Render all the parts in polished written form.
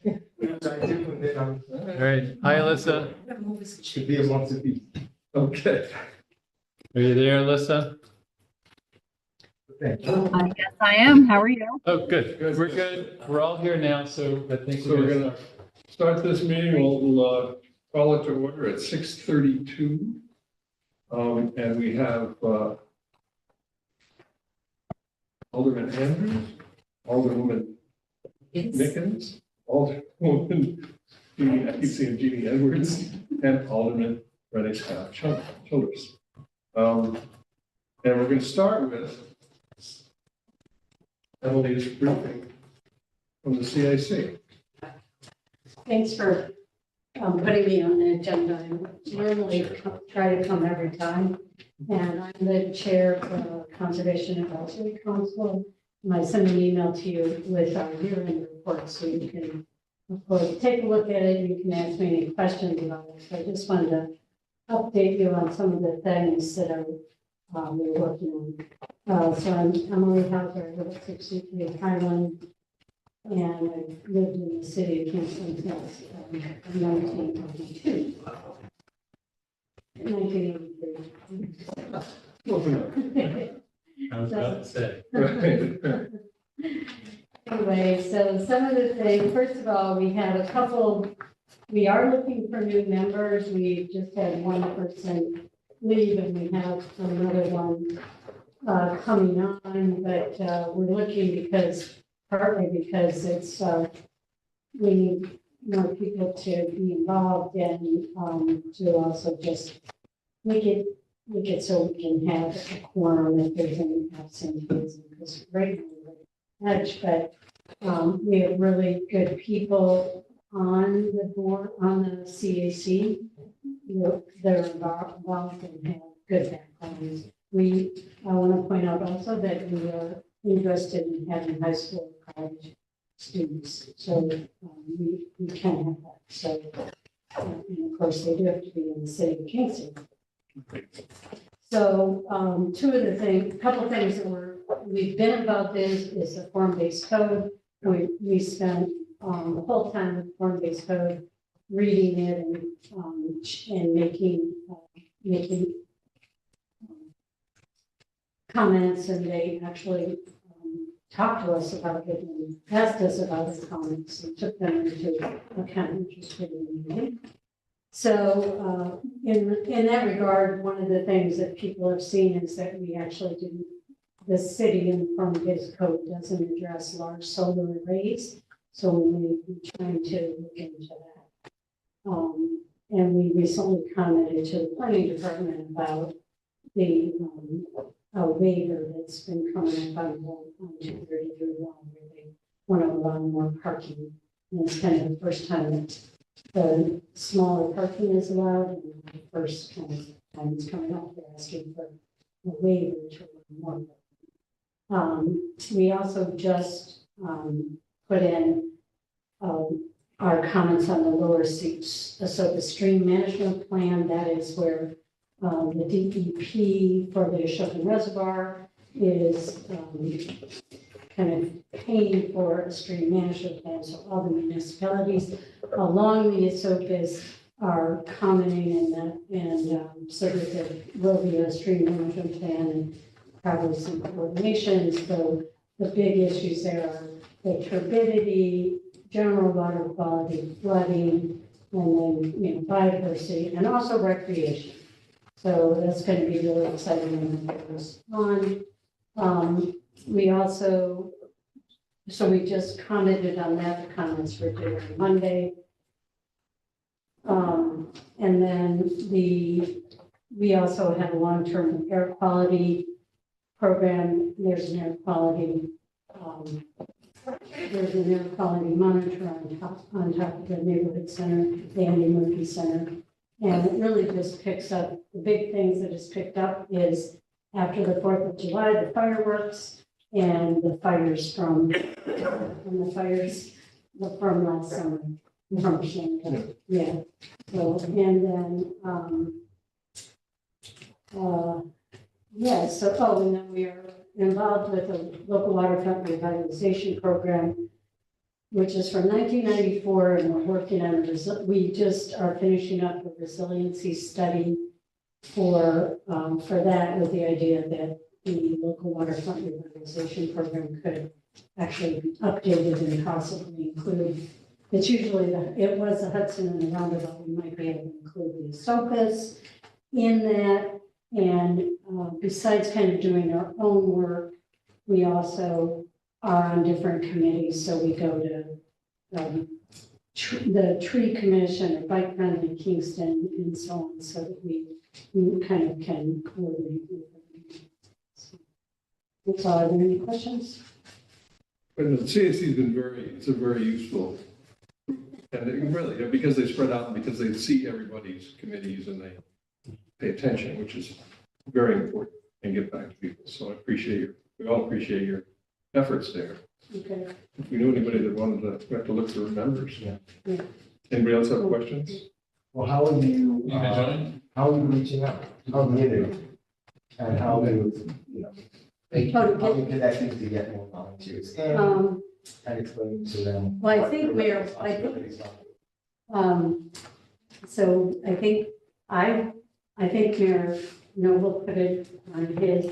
All right. Hi, Alyssa. Should be a month to be. Okay. Are you there, Alyssa? Okay. Yes, I am. How are you? Oh, good. We're good. We're all here now, so I think So we're gonna start this meeting. We'll call it to order at 6:32. And we have Alderman Andrews, Alderwoman Mickens, Alderwoman, I keep saying Jeannie Edwards, and Alderman Renee Scott Childers. And we're going to start with Emily's briefing from the CIC. Thanks for putting me on the agenda. I normally try to come every time. And I'm the chair for Conservation Advisory Council. And I send an email to you with our year-end report, so you can, of course, take a look at it. You can ask me any questions about it. So I just wanted to update you on some of the things that we're working on. So I'm Emily Hauser, I live at 63 Highland, and I've lived in the city of Kingston since 1982. 1983. I was about to say. Anyway, so some of the things, first of all, we have a couple, we are looking for new members. We just had one person leave and we have another one coming on, but we're looking partly because it's, we need more people to be involved and to also just make it so we can have a quorum if there's any absentees, because right now we're edge, but we have really good people on the board, on the CAC. They're involved and have good backgrounds. I want to point out also that we are interested in having high school and college students, so we can have that. So, and of course, they do have to be in the city of Kingston. So, a couple things that we've been about is the form-based code. We spent the whole time with form-based code, reading it and making comments, and they actually talked to us about it and asked us about the comments and took them into account, which was pretty amazing. So in that regard, one of the things that people have seen is that we actually the city in the form-based code doesn't address large solar arrays. So we may be trying to look into that. And we recently commented to the planning department about the waiver that's been coming up on 233 where they want to allow more parking. And it's kind of the first time that the smaller parking is allowed, and the first kind of time it's coming up, they're asking for a waiver to allow more. We also just put in our comments on the lower seats. So the stream management plan, that is where the DEP for the Ashoka Reservoir is kind of paying for a stream management plan. So all the municipalities along the Ashokas are commenting in that, and so that there will be a stream management plan and probably some coordination. So the big issues there are the turbidity, general water quality, flooding, and then biodiversity, and also recreation. So that's going to be really exciting when it goes on. We also, so we just commented on that. The comments were due on Monday. And then we also have a long-term air quality program. There's an air quality monitor on top of the neighborhood center, the Andy Murphy Center. And it really just picks up, the big things that it's picked up is after the 4th of July, the fireworks and the fires from last summer, from Shanghai. Yeah. So, and then, and then we are involved with a local waterfront revitalization program. which is from 1994, and we're working on, we just are finishing up a resiliency study for that, with the idea that the local waterfront revitalization program could actually be updated and possibly include, it's usually it was the Hudson and the roundabout, we might be able to include the Esopus in that. And besides kind of doing our own work, we also are on different committees. So we go to the tree commission or bike run in Kingston and so on, so that we kind of can coordinate with them. So, that's all. Are there any questions? And the CAC has been it's a very useful, and it really, because they spread out, and because they see everybody's committees and they pay attention, which is very important, and get back to people. So I appreciate we all appreciate your efforts there. Okay. If we knew anybody that wanted to, we have to look for members. Yeah. Yeah. Anybody else have questions? Well, how are you, You can join? how are you reaching out? How are you? And how are you, how are you connecting to get more volunteers in and explaining to them? Well, I what think, the Mayor, responsibilities are? So I think Mayor Noble put it on his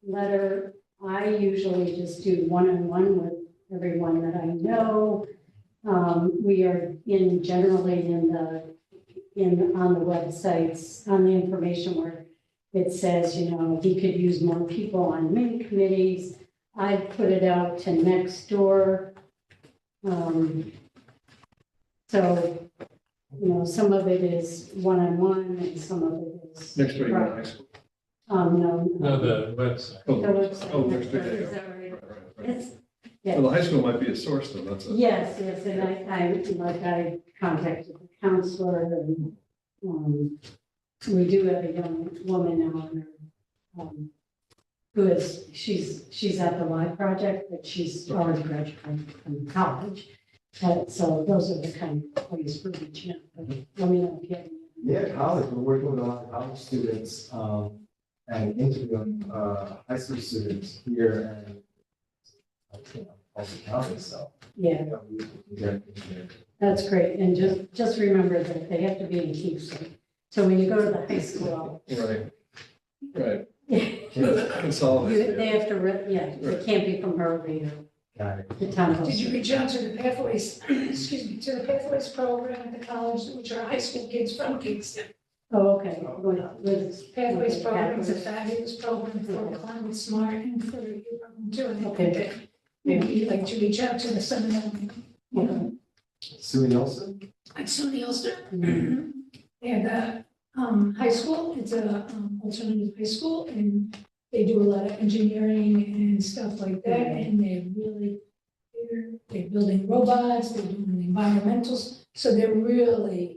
letter. I usually just do one-on-one with everyone that I know. We are generally on the websites, on the information where it says, he could use more people on many committees. I put it out to Nextdoor. So, some of it is one-on-one and some of it is. Next week in high school. No. No, the website. Oh, The website. oh, next week, Is yeah. that right? Right. It's, Well, the high school might be a source though, that's a. yes, and I contacted the counselor, and, we do have a young woman on she's at the Y project, but she's already graduated from college. So those are the kind of ways we're reaching out, but let me know if you have any. Yeah, college, we're working with a lot of college students, and interviewing, high school students here and also county, so. Yeah, We can get it here. that's great, and just remember that they have to be in Kingston. So when you go to the high school, Right. you- Consolidate. they have to, they can't be from Hurley or Got it. the town. Did you reach out to the Pathways, excuse me, to the Pathways program at the college, which are high school kids from Kingston? Oh, okay. With- Pathways program is a Pathways. fabulous program for climate smart and for your program too. And I Okay. think that maybe you'd like to reach out to the seminar Okay. Sue Nielsen? at SUNY Ulster. Mhm. And high school, it's a alternative high school, and they do a lot of engineering and stuff like that, and they're building robots, they're doing environmentals, so they're really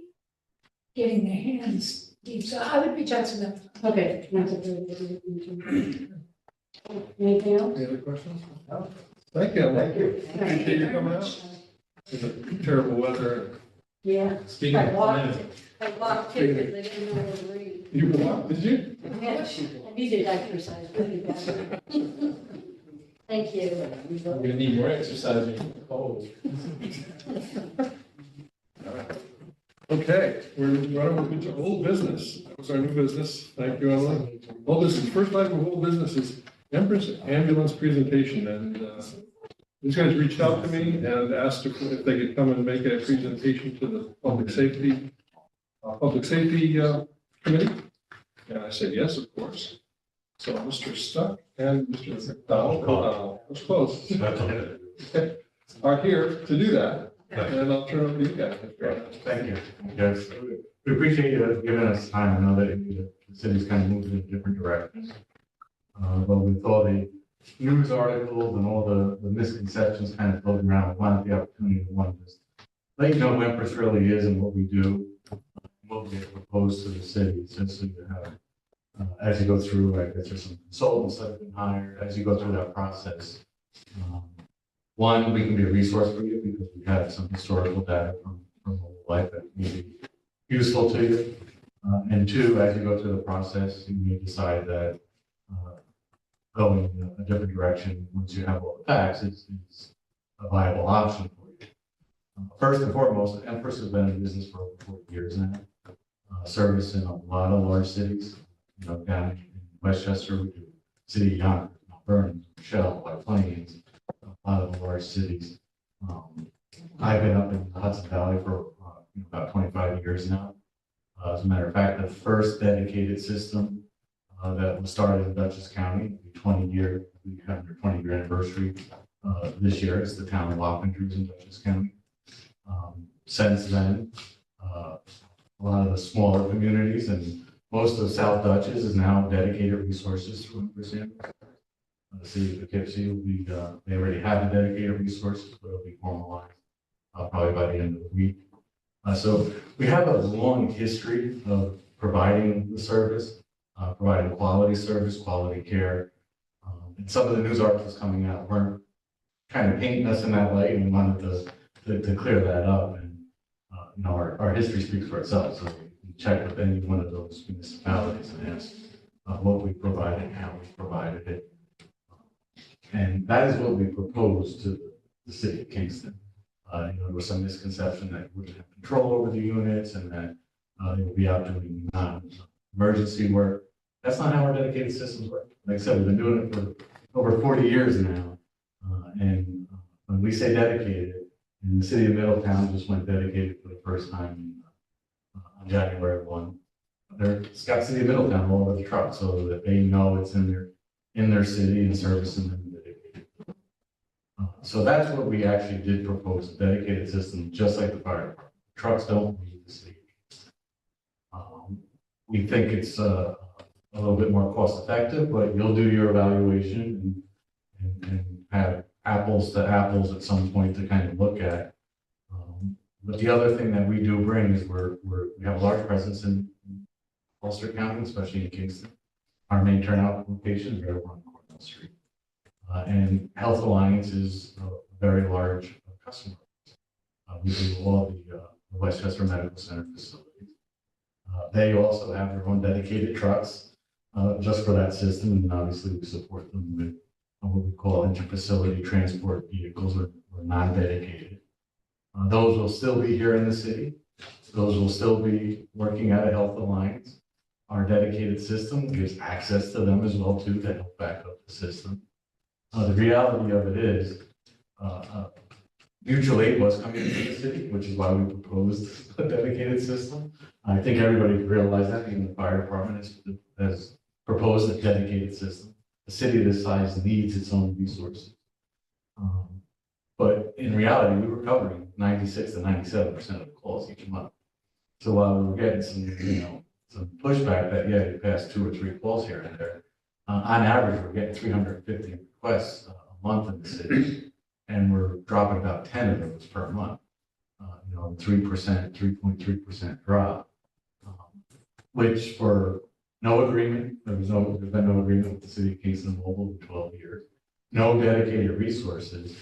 getting their hands deep, so I would reach out to them. Okay, that's a very good. Anything else? Any other questions? No. Thank you. Thank you. Appreciate you coming out. It's a terrible weather. Yeah. Speaking of climate, I walked too, because I didn't know it was raining. You walked, did you? Yeah, I needed exercise really bad. Thank you. we're gonna need more exercise when you get cold. Okay, we're running to old business. That was our new business. Thank you, Emily. Old business, first item of old business is Empress Ambulance presentation, and these guys reached out to me and asked if they could come and make a presentation to the Public Safety Committee. And I said, yes, of course. So Mr. Stuck and Mr. McDowell, was close, are here to do that. And I'll turn it over to you guys. Thank you. Yes, we appreciate you giving us time. I know that the city's kind of moving in different directions. But with all the news articles and all the misconceptions kind of floating around, we wanted the opportunity to just let you know who Empress really is and what we do, what we propose to the city, just so you have, as you go through, I guess there's some consultants that have been hired, as you go through that process. One, we can be a resource for you because we have some historical data from local life that may be useful to you. And two, as you go through the process, you may decide that going a different direction once you have all the facts is a viable option for you. First and foremost, Empress has been in business for over 40 years now, servicing a lot of large cities. Down in Westchester, we do City of Yonkers, Mount Vernon, Michelle, White Plains, a lot of the large cities. I've been up in the Hudson Valley for about 25 years now. As a matter of fact, the first dedicated system that was started in Dutchess County, 20-year, we have their 20-year anniversary this year. It's the town of Wappingers in Dutchess County. Since then, a lot of the smaller communities and most of South Dutchess is now dedicated resources through Empress. The city of Poughkeepsie will be, they already have the dedicated resources, but it'll be formalized probably by the end of the week. So we have a long history of providing the service, providing quality service, quality care. And some of the news articles coming out weren't kind of painting us in that light, and we wanted to clear that up. And our history speaks for itself. So we check with any one of those municipalities and ask what we provided and how we provided it. And that is what we proposed to the city of Kingston. There was some misconception that we would have control over the units and that they would be out doing non-emergency work. That's not how our dedicated systems work. Like I said, we've been doing it for over 40 years now. And when we say dedicated, and the city of Middletown just went dedicated for the first time on January 1. It's got City of Middletown all over the truck so that they know it's in their city and servicing them dedicated. So that's what we actually did propose, a dedicated system, just like the fire department. Trucks don't leave the city. We think it's a little bit more cost effective, but you'll do your evaluation and have apples to apples at some point to kind of look at. But the other thing that we do bring is we have a large presence in Ulster County, especially in Kingston. Our main turnout location is right on Cornell Street. And Health Alliance is a very large customer. We do all the Westchester Medical Center facilities. They also have their own dedicated trucks just for that system, and obviously we support them with what we call interfacility transport vehicles or non-dedicated. Those will still be here in the city. Those will still be working at a Health Alliance. Our dedicated system gives access to them as well too to help back up the system. The reality of it is mutual aid was coming into the city, which is why we proposed a dedicated system. I think everybody realized that, even the fire department has proposed a dedicated system. A city this size needs its own resources. But in reality, we were covering 96 to 97% of the calls each month. So while we were getting some pushback that, yeah, you passed 2 or 3 calls here and there, on average, we're getting 350 requests a month in the city, and we're dropping about 10 of those per month. 3.3% drop, which for no agreement, there's been no agreement with the city of Kingston Mobile in 12 years, no dedicated resources.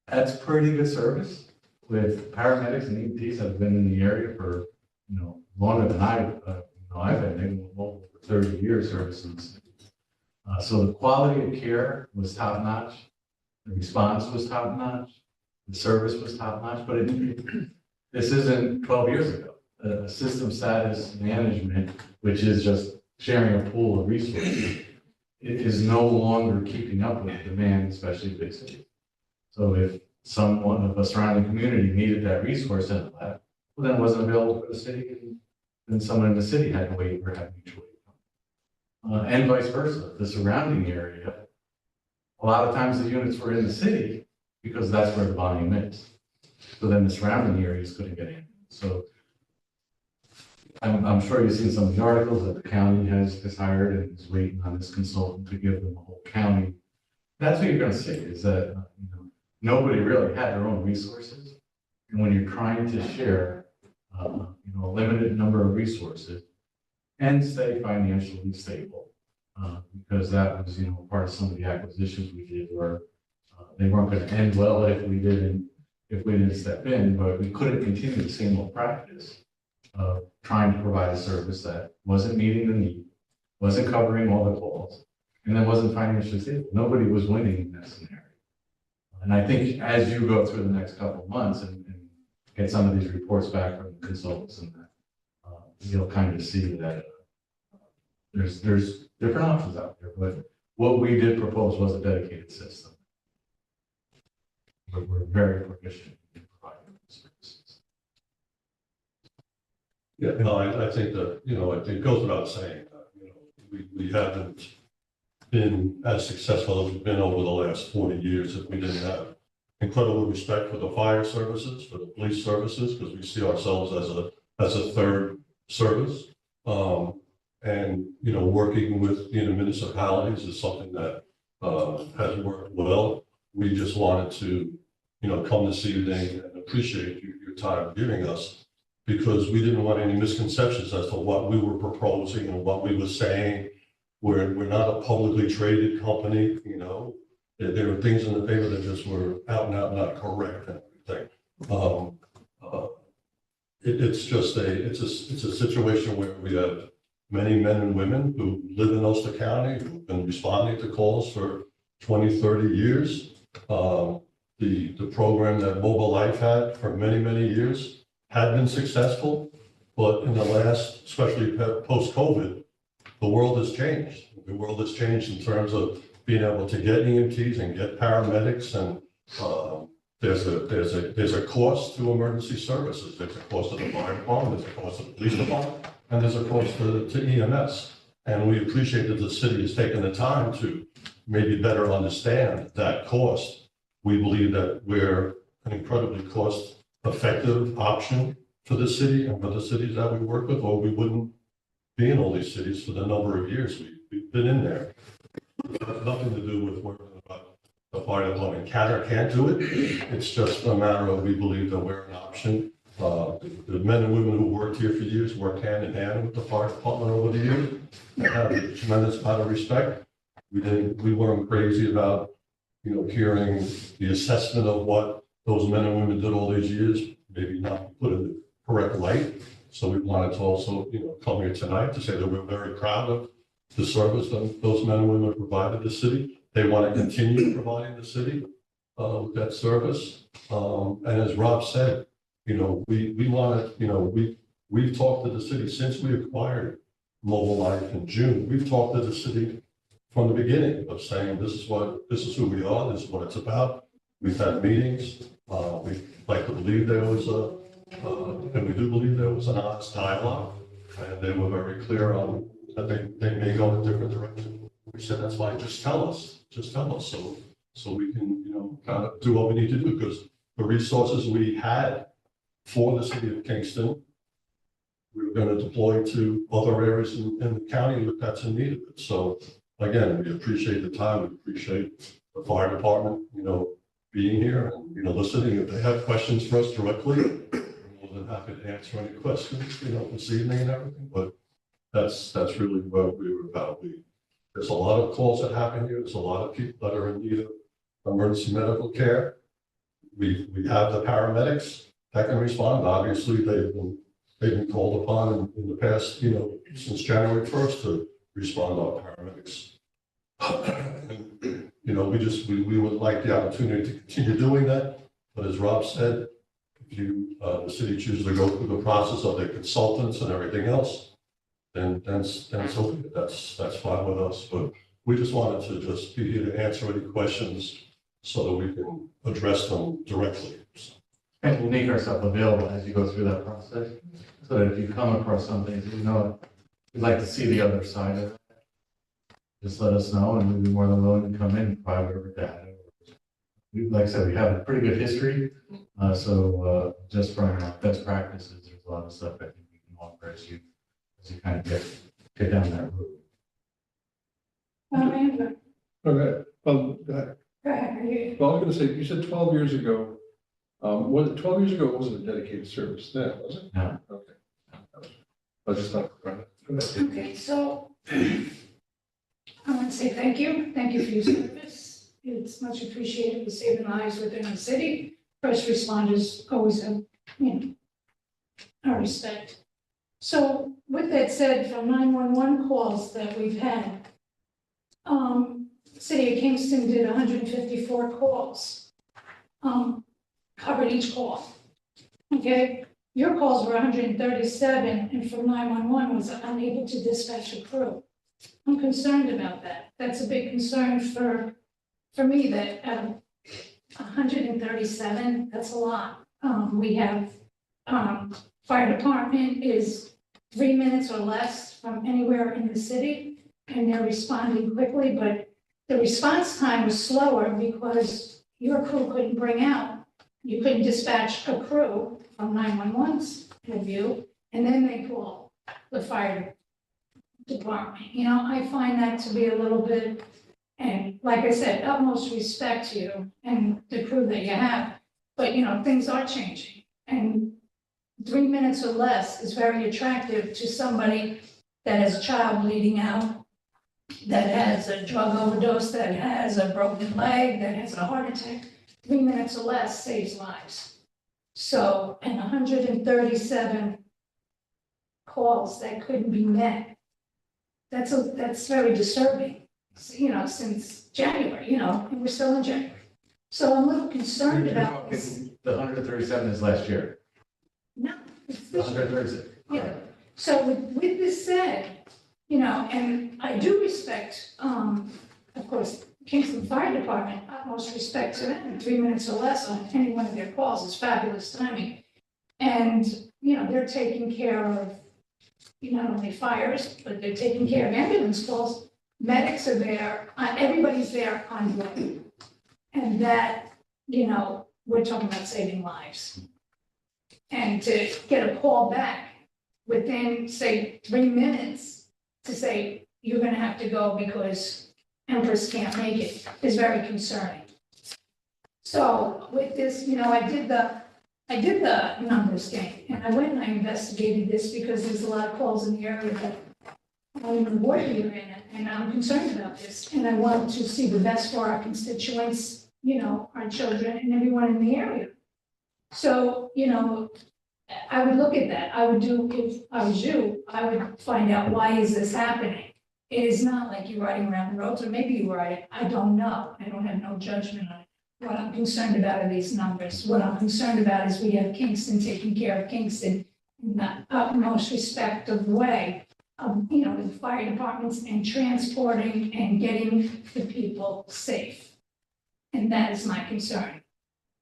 That's pretty good service with paramedics and EMTs that have been in the area for, longer than I've been in mobile for 30 years servicing the city. So the quality of care was top notch. The response was top notch. The service was top notch, but this isn't 12 years ago. System status management, which is just sharing a pool of resources, it is no longer keeping up with demand, especially big cities. So if someone of a surrounding community needed that resource in the lab, well, then it wasn't available for the city, and then someone in the city had to wait or have mutual aid. And vice versa, the surrounding area, a lot of times the units were in the city because that's where the volume is. So then the surrounding areas couldn't get in. So I'm sure you've seen some of the articles that the county has hired and is waiting on this consultant to give them a whole county. That's what you're going to see is that nobody really had their own resources. And when you're trying to share a limited number of resources and stay financially stable, because that was part of some of the acquisitions we did where they weren't going to end well if we didn't step in, but we couldn't continue the same old practice of trying to provide a service that wasn't meeting the need, wasn't covering all the calls, and then wasn't financially stable. Nobody was winning in that scenario. And I think as you go through the next couple of months and get some of these reports back from the consultants and that, you'll kind of see that there's different options out there, but what we did propose was a dedicated system. But we're very proficient in providing those services. Yeah, no, I think that, it goes without saying, we haven't been as successful as we've been over the last 40 years if we didn't have incredible respect for the fire services, for the police services, because we see ourselves as a third service. And, working with, municipalities is something that has worked well. We just wanted to, come this evening and appreciate your time giving us, because we didn't want any misconceptions as to what we were proposing and what we were saying. We're not a publicly traded company, There were things in the paper that just were out and out not correct and everything. It's just it's a situation where we have many men and women who live in Ulster County, who've been responding to calls for 20, 30 years. The program that Mobile Life had for many, many years had been successful, but in the last, especially post-COVID, the world has changed. The world has changed in terms of being able to get EMTs and get paramedics, and there's a cost to emergency services. There's a cost to the fire department, there's a cost to the police department, and there's a cost to EMS. And we appreciate that the city has taken the time to maybe better understand that cost. We believe that we're an incredibly cost-effective option for the city and for the cities that we work with, or we wouldn't be in all these cities for the number of years we've been in there. It has nothing to do with whether the fire department can or can't do it. It's just a matter of, we believe that we're an option. The men and women who worked here for years worked hand in hand with the fire department over the years and have a tremendous amount of respect. We weren't crazy about, hearing the assessment of what those men and women did all these years, maybe not put in the correct light. So we wanted to also, come here tonight to say that we're very proud of the service that those men and women provided the city. They want to continue providing the city with that service. And as Rob said, we want to, we've talked to the city since we acquired Mobile Life in June. We've talked to the city from the beginning of saying, this is who we are, this is what it's about. We've had meetings. We like to believe there was and we do believe there was an honest dialogue, and they were very clear on that they may go in a different direction. We said, that's why, just tell us, so we can, kind of do what we need to do, because the resources we had for the city of Kingston, we were going to deploy to other areas in the county that's in need of it. So again, we appreciate the time, we appreciate the fire department, being here and, listening. If they have questions for us directly, we're more than happy to answer any questions, this evening and everything, but that's really what we were about. There's a lot of calls that happen here. There's a lot of people that are in need of emergency medical care. We have the paramedics that can respond. Obviously, they've been called upon in the past, since January 1st to respond to our paramedics. And, we would like the opportunity to continue doing that. But as Rob said, if the city chooses to go through the process of their consultants and everything else, then so that's fine with us. But we just wanted to just be here to answer any questions so that we can address them directly. And we'll make ourselves available as you go through that process, so that if you come across something, we'd like to see the other side of it. Just let us know, and we'd be more than willing to come in and provide whatever data. Like I said, we have a pretty good history, so just from best practices, there's a lot of stuff I think we can offer as you kind of get down that road. Amanda, Okay, go ahead. Are you- well, I was going to say, you said 12 years ago, 12 years ago, it wasn't a dedicated service then, was it? No. Okay. I was just not. Okay, so I want to say thank you. Thank you for your service. It's much appreciated. We're saving lives within the city. First responders always have, our respect. So with that said, from 911 calls that we've had, City of Kingston did 154 calls, covered each call. Okay, your calls were 137, and from 911 was unable to dispatch a crew. I'm concerned about that. That's a big concern for me, that 137, that's a lot. We have, fire department is 3 minutes or less from anywhere in the city, and they're responding quickly, but the response time was slower because your crew couldn't you couldn't dispatch a crew from 911's point of view, and then they call the fire department. You know, I find that to be a little bit, and like I said, utmost respect to you and the crew that you have. But, you know, things are changing, and 3 minutes or less is very attractive to somebody that has a child bleeding out, that has a drug overdose, that has a broken leg, that has a heart attack. 3 minutes or less saves lives. So, and 137 calls that couldn't be met. That's very disturbing, you know, since January, you know, and we're still in January. So I'm a little concerned about this. The 137 is last year. No, it's The this year. 136. Yeah. So with this said, you know, and I do respect, of course, Kingston Fire Department, utmost respect to them. 3 minutes or less on any one of their calls is fabulous timing. And, you know, they're taking care of, not only fires, but they're taking care of ambulance calls. Medics are there, everybody's there on duty. And that, you know, we're talking about saving lives. And to get a call back within, say, 3 minutes to say, you're gonna have to go because Empress can't make it, is very concerning. So with this, you know, I did the numbers game, and I went and I investigated this because there's a lot of calls in the area that I'm on the board here in, and I'm concerned about this, and I want to see the best for our constituents, you know, our children and everyone in the area. So, you know, I would look at that. I would do, if I was you, I would find out, why is this happening? It is not like you're riding around the roads, or maybe you ride it. I don't know. I don't have no judgment on it. What I'm concerned about are these numbers. What I'm concerned about is we have Kingston taking care of Kingston in the utmost respectful way of, you know, the fire departments and transporting and getting the people safe. And that is my concern,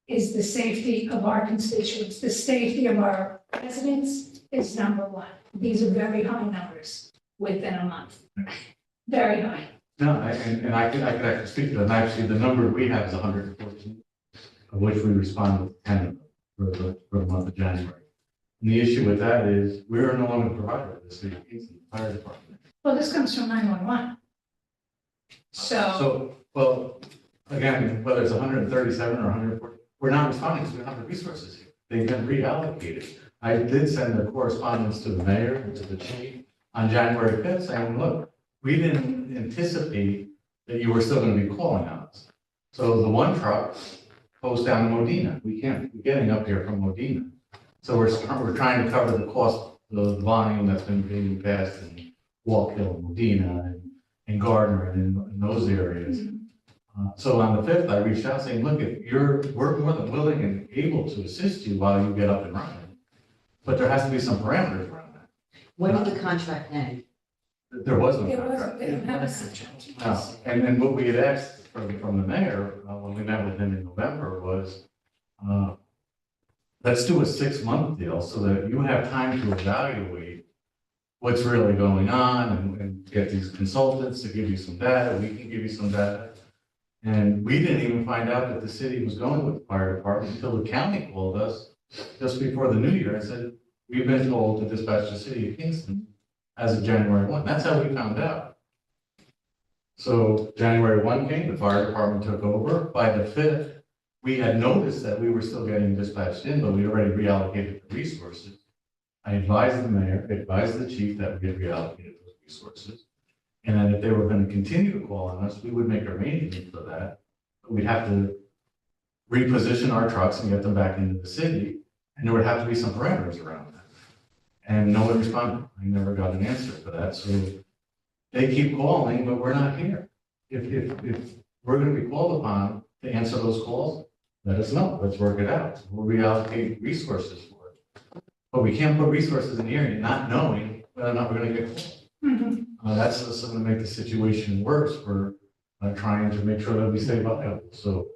is the safety of our constituents. The safety of our residents is number one. These are very high numbers within a month. Very high. No, and I could actually speak to that. And actually, the number we have is 114, of which we responded with 10 for the month of January. And the issue with that is we're no longer provider of the city of Kingston Fire Department. Well, this comes from 911. So, Well, again, whether it's 137 or 140, we're not responding because we don't have the resources here. They've been reallocated. I did send the correspondence to the mayor and to the chief on January 5th saying, look, we didn't anticipate that you were still going to be calling on us. So the one truck goes down to Modena. We can't be getting up here from Modena. So we're trying to cover the cost, the volume that's been being passed in Walk Hill, Modena, and Gardner, and in those areas. So on the 5th, I reached out saying, look, we're more than willing and able to assist you while you get up and running. But there has to be some parameters around that. When did the contract end? There was no it contract. wasn't, they don't have a contract. No, and what we had asked from the mayor, when we met with him in November was, let's do a 6-month deal so that you have time to evaluate what's really going on and get these consultants to give you some data, we can give you some data. And we didn't even find out that the city was going with the fire department until the county called us just before the new year and said, we've been told to dispatch the city of Kingston as of January 1. That's how we found out. So January 1 came, the fire department took over. By the 5th, we had noticed that we were still getting dispatched in, but we already reallocated the resources. I advised the mayor, advised the chief that we had reallocated those resources. And that if they were going to continue to call on us, we would make arrangements for that. But we'd have to reposition our trucks and get them back into the city. And there would have to be some parameters around that. And no one responded. I never got an answer for that. So they keep calling, but we're not here. If we're going to be called upon to answer those calls, let us know. Let's work it out. We'll reallocate resources for But we can't put resources in the area not knowing whether or not we're gonna get called. Mhm. That's just going to make the situation worse for trying to make sure that we stay viable. So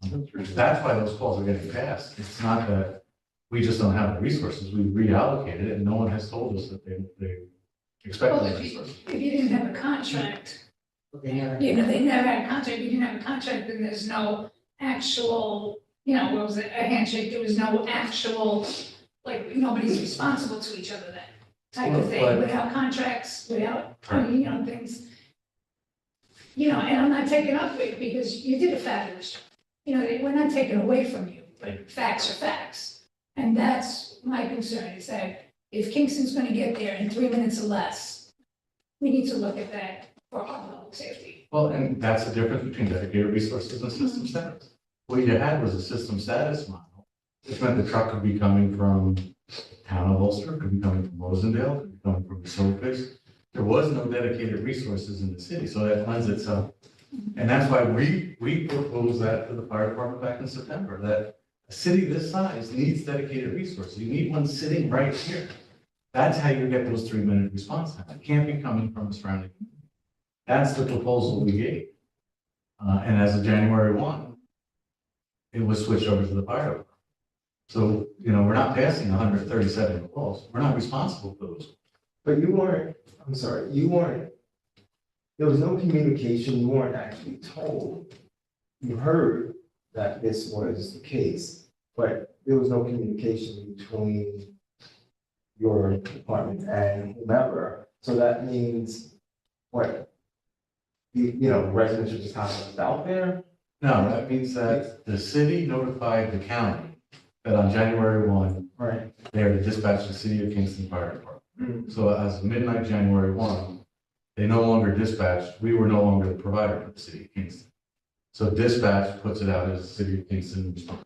that's why those calls are getting passed. It's not that we just don't have the resources. We reallocated it and no one has told us that they expect Well, those if resources. you didn't have a contract, They never. you know, they never had a contract, you didn't have a contract, then there's no actual, you know, what was it, a handshake, there was no actual, like, nobody's responsible to each other, that type of thing, But- without contracts, without, you know, things. You know, and I'm not taking up with it because you did a fabulous job. You know, we're not taking away from you, but facts are facts. And that's my concern, is that if Kingston's gonna get there in 3 minutes or less, we need to look at that for our public safety. Well, and that's the difference between dedicated resources and system status. What you had was a system status model, which meant the truck could be coming from town of Ulster, could be coming from Rosendale, could be coming from Silverfish. There was no dedicated resources in the city, so that lends itself. And that's why we proposed that to the fire department back in September, that a city this size needs dedicated resources. You need one sitting right here. That's how you get those 3-minute response times. It can't be coming from the surrounding community. That's the proposal we gave. And as of January 1, it was switched over to the fire department. So, you know, we're not passing 137 calls. We're not responsible for those. But you weren't, I'm sorry, you weren't, there was no communication, you weren't actually told. You heard that this was the case, but there was no communication between your department and whomever. So that means, what? You know, residents are just kind of left out there? No, that means that the city notified the county that on January 1, Right. they are to dispatch the city of Kingston Fire Department. Mm. So as of midnight, January 1, they no longer dispatched, we were no longer the provider for the city of Kingston. So dispatch puts it out as the city of Kingston response.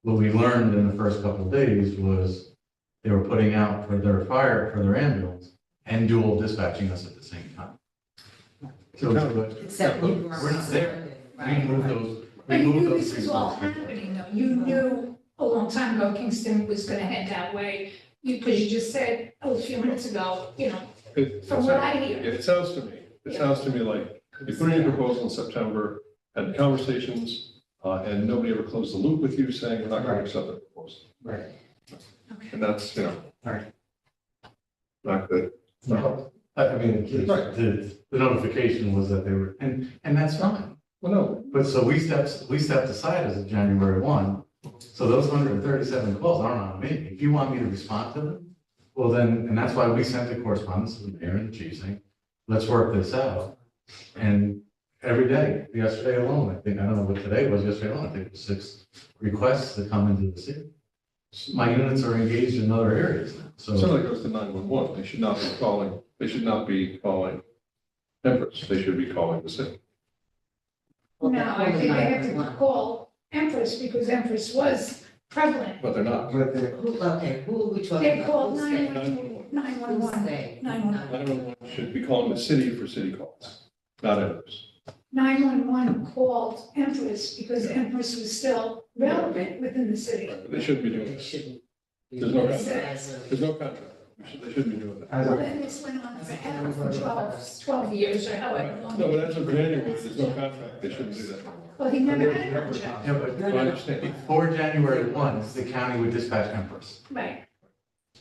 What we learned in the first couple of days was they were putting out for their fire, for their ambulance, and dual dispatching us at the same time. So Except we weren't. we're not there. We Right, moved right. those. But We you moved knew those this was all resources. happening, though. You knew a long time ago Kingston was gonna head that way. Because you just said, a few minutes ago, you know, from what I hear. It sounds to me like you put in your proposal in September, had conversations, and nobody ever closed the loop with you saying, we're not going to accept the proposal. Right. And that's, you know. Right. Not good. I mean, Right. the notification was that they were, and that's fine. Well, no, But so we stepped aside as of January 1. So those 137 calls aren't on me. If you want me to respond to them, well then, and that's why we sent the correspondence to the mayor and the chief saying, let's work this out. And every day, yesterday alone, I think, I don't know what today was, yesterday alone, I think it was 6 requests to come into the city. My units are engaged in other areas now, so. certainly goes to 911. They should not be calling Empress. They should be calling the city. Well, No, that I think they had to 911. call Empress because Empress was prevalent. But they're not. But the, Who are we talking They about? called Who's they? 911. Who's they? 911. 911 should be calling the city for city calls, not Empress. 911 called Empress because Empress was still relevant within the city. They shouldn't be doing They this. shouldn't. be There's no doing this contract. as a- There's no contract. They shouldn't be doing that. as Well, a, then this went on forever for 12 years or however long. No, but as of January, there's no contract. They shouldn't do that. Well, he never had a contract. Yeah, but I understand. before January 1, the county would dispatch Empress. Right.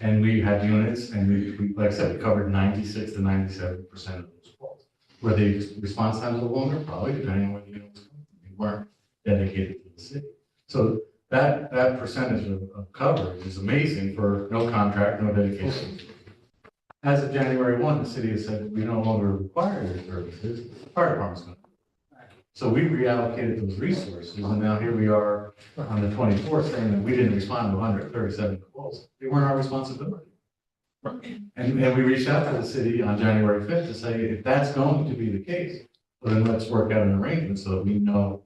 And we had units and we, like I said, we covered 96 to 97% of those calls. Were the response times were longer? Probably, depending on what the unit was coming from. We weren't dedicated to the city. So that percentage of coverage is amazing for no contract, no dedication. As of January 1, the city has said, we no longer require your services, the fire department's going to. So we reallocated those resources, and now here we are on the 24th saying that we didn't respond to 137 calls. They weren't our responsibility. And we reached out to the city on January 5th to say, if that's going to be the case, well, then let's work out an arrangement so that we know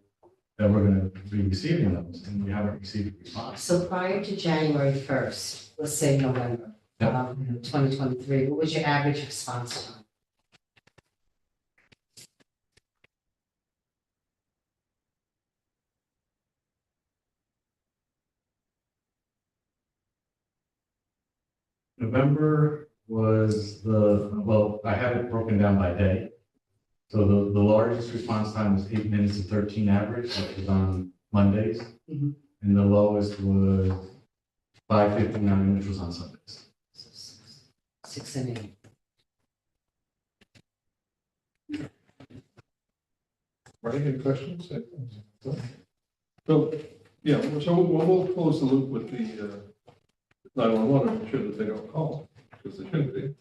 that we're going to be receiving those, and we haven't received a response. So prior to January 1st, let's say November, Yep. 2023, what was your average response time? November was well, I have it broken down by day. So the largest response time was 8 minutes and 13 average, which was on Mondays. Mhm. And the lowest was 5:59, which was on Sundays. 6 and 8. Right, any questions? So, yeah, so we'll close the loop with the 911 and make sure that they don't call, because they shouldn't be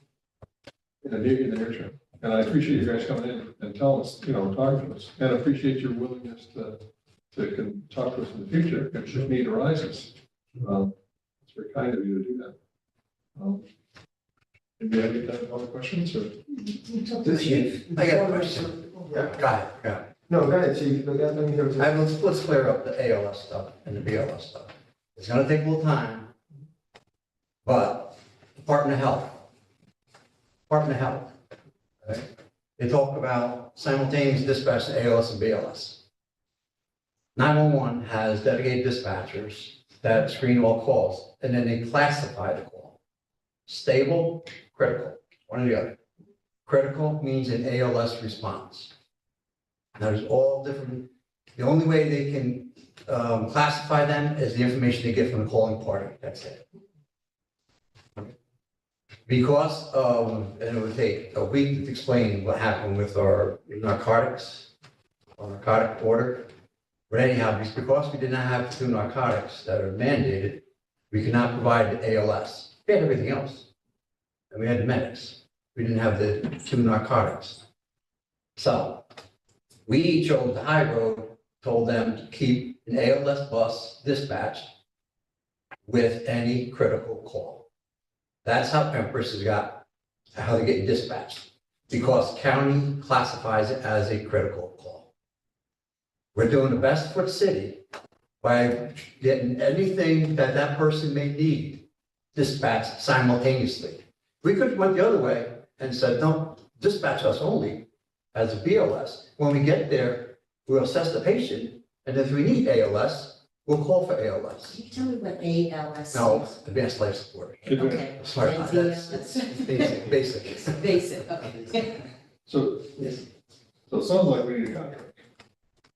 in the near term. And I appreciate you guys coming in and telling us, talking to us, and appreciate your willingness to talk to us in the future if need arises. It's very kind of you to do that. Do you have any other questions, or? Chief, I got a question. Yeah. Go ahead. No, go ahead, Chief, let me hear what you. Let's clear up the ALS stuff and the BLS stuff. It's gonna take a little time, but Department of Health, okay? They talk about simultaneous dispatch to ALS and BLS. 911 has dedicated dispatchers that screen all calls, and then they classify the call. Stable, critical, one or the other. Critical means an ALS response. Now, there's all different, the only way they can classify them is the information they get from the calling party, that's it. Because and it would take a week to explain what happened with our narcotic order. But anyhow, because we did not have two narcotics that are mandated, we could not provide the ALS. We had everything else. And we had the medics. We didn't have the two narcotics. So we chose the high road, told them to keep an ALS bus dispatched with any critical call. That's how Empress has got, how they get dispatched, because county classifies it as a critical call. We're doing the best for the city by getting anything that that person may need dispatched simultaneously. We could have went the other way and said, no, dispatch us only as a BLS. When we get there, we'll assess the patient, and if we need ALS, we'll call for ALS. Can you tell me what ALS No, is? advanced life support. Okay. Sorry about that. ALS. Basic, basic. It's basic, okay. So it sounds like we need a contract.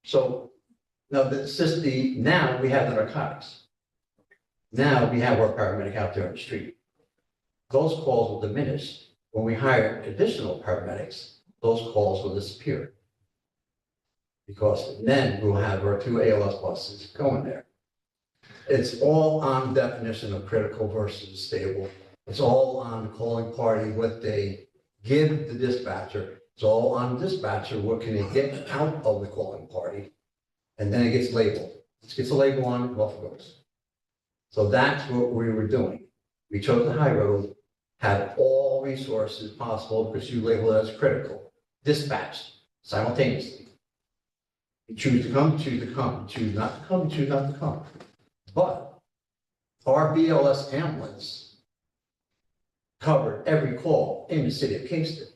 So now now we have the narcotics. Now we have our paramedic out there on the street. Those calls will diminish. When we hire additional paramedics, those calls will disappear. Because then we'll have our two ALS buses going there. It's all on definition of critical versus stable. It's all on the calling party, what they give the dispatcher. It's all on the dispatcher, what can they get out of the calling party? And then it gets labeled. It gets a label on it, off it goes. So that's what we were doing. We chose the high road, had all resources possible because you label it as critical, dispatched simultaneously. You choose to come, choose to come, choose not to come, choose not to come. But our BLS ambulance covered every call in the city of Kingston,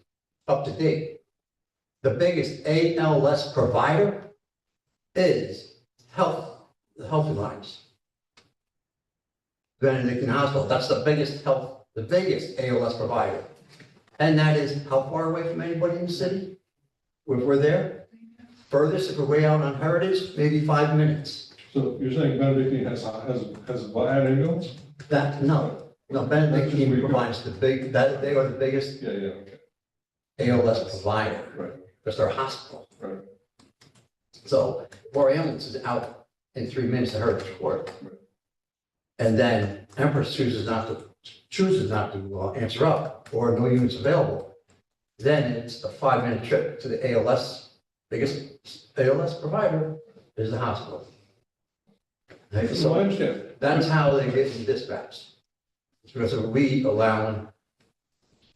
up to date. The biggest ALS provider is the Healthy Lines. Benedictine Hospital, that's the biggest ALS provider. And that is how far away from anybody in the city? If we're there, furthest, if we're way out on Heritage, maybe 5 minutes. So you're saying Benedictine has an ambulance? No, Benedictine provides they are the biggest Yeah, okay. ALS provider. Right. Because they're a hospital. Right. So our ambulance is out in 3 minutes to Heritage Court. Right. And then Empress chooses not to answer up, or no units available. Then it's a 5-minute trip to the biggest ALS provider is the hospital. Okay, So I understand. that's how they get in dispatch. It's because of we allowing,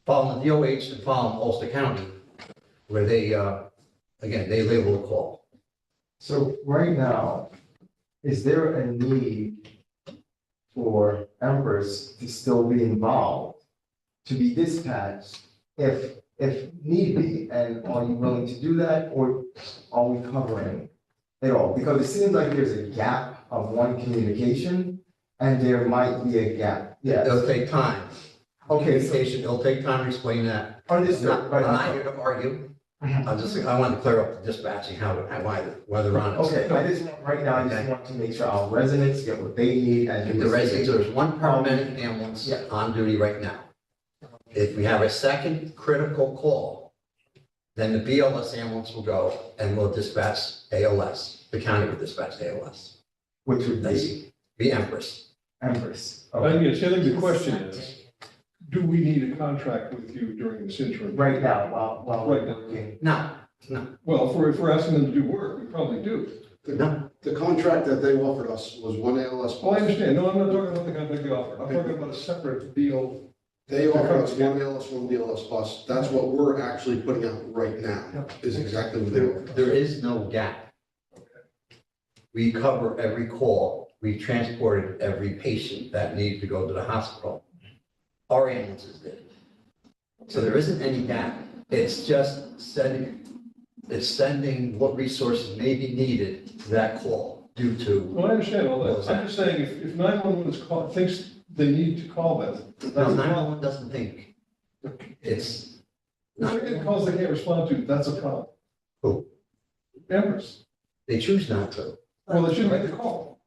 following the DOH and following Ulster County, where they, again, they label the call. So right now, is there a need for Empress to still be involved, to be dispatched if need be? And are you willing to do that, or are we covering it all? Because it seems like there's a gap of one communication and there might be a gap. It'll Yes. take time. Okay, so- communication, it'll take time to explain that. Understood, I'm right? not here to argue. I wanted to clear up the dispatching, why they're on it. Okay, right now, I just want to make sure our residents get what they need and. And the residents, there's one paramedic ambulance Yeah. on duty right now. If we have a second critical call, then the BLS ambulance will go and we'll dispatch ALS. The county will dispatch ALS. Which would That's be the Empress. Empress. I Okay. guess, I think the question is, do we need a contract with you during this interim? Right now, while we're Right now. working. No, Well, if we're asking them to do work, we probably do. no, The contract that they offered us was one ALS. Oh, I understand. No, I'm not talking about the contract they offer. I'm talking about a separate deal. They offered us one ALS, one BLS plus. That's what we're actually putting out right now, is exactly what they offered. there is no gap. We cover every call. We transported every patient that needed to go to the hospital. Our ambulances did. So there isn't any gap. It's just sending what resources may be needed to that call due to. Well, I understand all that. I'm just saying, if 911 is called, thinks they need to call them. No, 911 doesn't think. It's If they get calls they can't respond to, that's a problem. Who? Empress. They choose not to. Well, they shouldn't make the call.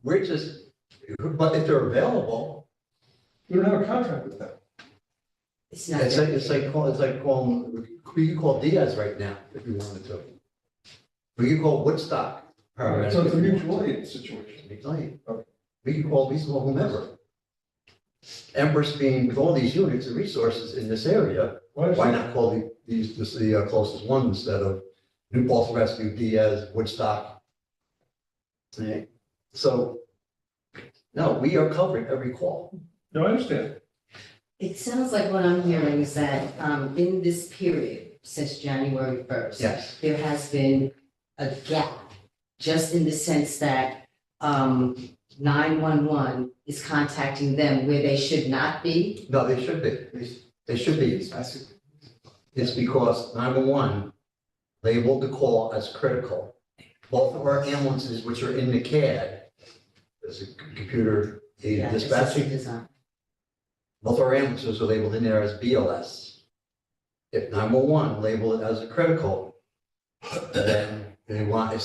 We're just, but if they're available, We don't have a contract with them. It's not. it's like calling, we could call Diaz right now if we wanted to. We could call Woodstock. So it's a mutual aid situation. Exactly. Okay. We could call whomever. Empress being, with all these units and resources in this area, why not call the closest one instead of New Paltz Rescue, Diaz, Woodstock? Yeah. So, no, we are covering every call. No, I understand. It sounds like what I'm hearing is that in this period, since January 1st. Yes. There has been a gap, just in the sense that 911 is contacting them where they should not be. No, they should be. They should be. It's because 911 labeled the call as critical. Both of our ambulances, which are in the CAD, there's a computer aided Yeah, dispatching. assisted design. Both our ambulances are labeled in there as BLS. If 911 label it as a critical, then we want a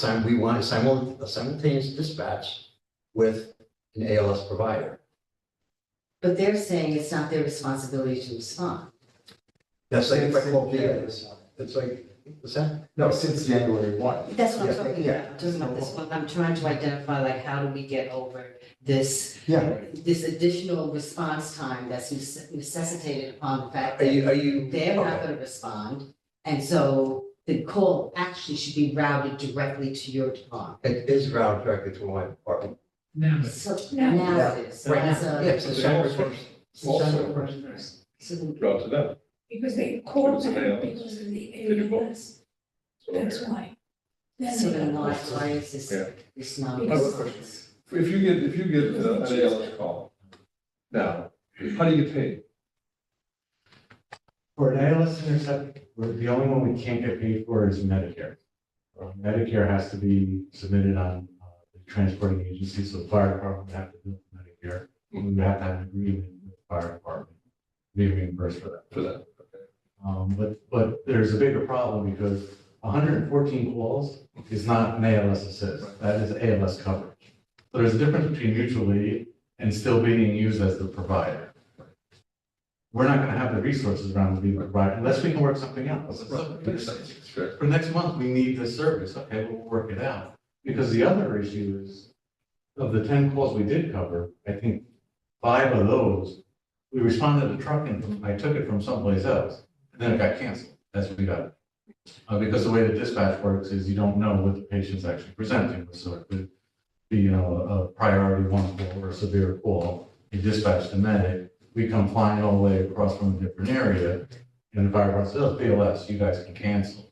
simultaneous dispatch with an ALS provider. But they're saying it's not their responsibility to respond. That's like if I call Diaz, it's like, what's that? No, since January 1. That's what I'm Yeah, talking yeah. about. I'm talking about this one. I'm trying to identify, like, how do we get over this, Yeah. this additional response time that's necessitated upon the fact Are that you? they're not okay. gonna respond. And so the call actually should be routed directly to your department. It is routed directly to my department. So Now- now it is. Right now, So- yes, it's December first. Also- So the- Brought to them. Because they called Because of them ALS. because of the Did you call? ALS, that's why. Then so they then got why, called. why is this, Yeah. this not? I have a question. If you get an ALS call, now, how do you get paid? For an ALS intercept, the only one we can't get paid for is Medicare. Medicare has to be submitted on the transporting agency, so the fire department would have to bill Medicare. We would have to have an agreement with the fire department, to be reimbursed for that. For that, okay. But there's a bigger problem because 114 calls is not an ALS assist, that is ALS coverage. So there's a difference between mutual aid and still being used as the provider. We're not gonna have the resources around to be the provider unless we can work something out. Makes sense. It's fair. For next month, we need this service, okay, we'll work it out. Because the other issue is, of the 10 calls we did cover, I think 5 of those, we responded to trucking, I took it from someplace else, and then it got canceled, as we got it. Because the way the dispatch works is you don't know what the patient's actually presenting with, so it could be, you know, a priority 1 call or a severe call, you dispatch the medic, we come flying all the way across from a different area, and the fire department says, oh, BLS, you guys can cancel.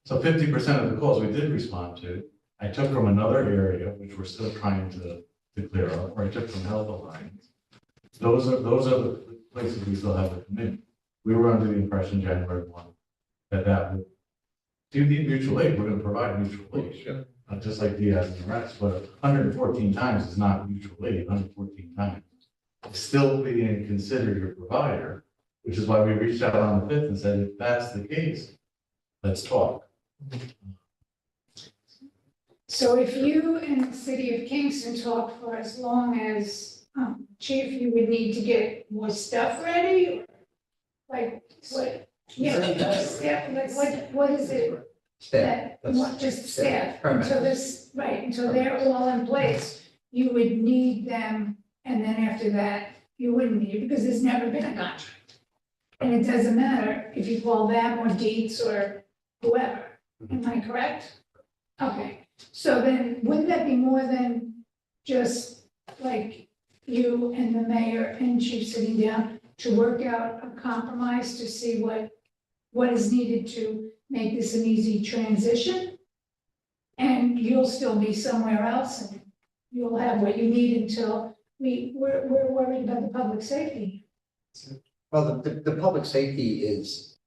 So 50% of the calls we did respond to, I took from another area, which we're still trying to clear up, or I took from Health Alliance. Those are the places we still have a commitment. We were under the impression January 1 that would, if you need mutual aid, we're gonna provide mutual aid. Yeah. Just like Diaz and the rest, but 114 times is not mutual aid, 114 times still being considered your provider, which is why we reached out on the 5th and said, if that's the case, let's talk. So if you and the city of Kingston talk for as long as, chief, you would need to get more stuff ready? Like, what, yeah, staff, like, what is it? Staff, That, what, just staff, Permanent. until this, right, until they're all in place, you would need them, and then after that, you wouldn't need it, because there's never been a contract. And it doesn't matter if you call them or Dietz or whoever, am I correct? Okay, so then, wouldn't that be more than just like you and the mayor and chief sitting down to work out a compromise to see what is needed to make this an easy transition? And you'll still be somewhere else and you'll have what you need until we're worried about the public safety. Well, the public safety is,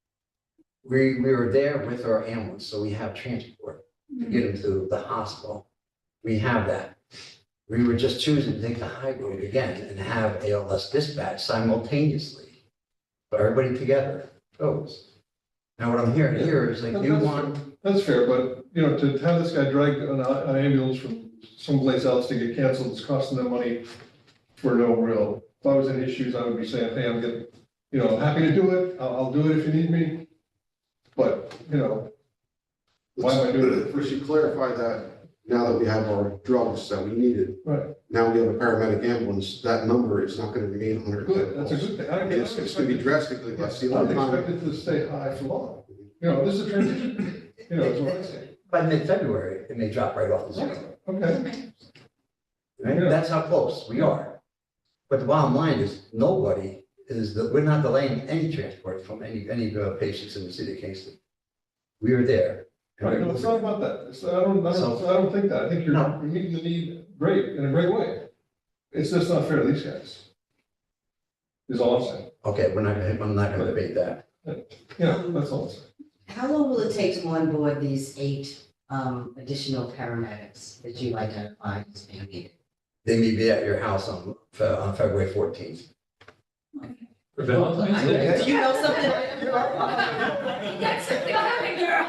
we were there with our ambulance, so we have transport to get them to the hospital. We have that. We were just choosing to take the high road again and have ALS dispatch simultaneously. So everybody together goes. Now, what I'm hearing here is like, you want, That's fair, but, you know, to have this guy drag an ambulance from someplace else to get canceled, it's costing them money for no real. If I was in issues, I would be saying, hey, I'm getting, you know, happy to do it, I'll do it if you need me. But, you know, why am I doing it? We should clarify that now that we have our drugs that we needed. Right. Now we have a paramedic ambulance, that number is not gonna remain 100. Good, that's a good thing. I don't It's gonna be drastically less. The I only don't time, expect it to stay high for long. You know, this is a transition, you know, that's what I say. by mid-February, it may drop right off the zero. Okay, Right? Yeah. That's how close we are. But the bottom line is, nobody is, we're not delaying any transport from any patients in the city of Kingston. We are there. right, no, it's not about that. I don't think that. I think No. you're meeting the need great, in a great way. It's just not fair to these guys. Is all I'm saying. Okay, I'm not gonna debate that. Yeah, that's all I'm saying. How long will it take to onboard these 8 additional paramedics that you identified as being needed? They may be at your house on February 14th. For Valentine's Day? Do you know something? That's something happening, girl.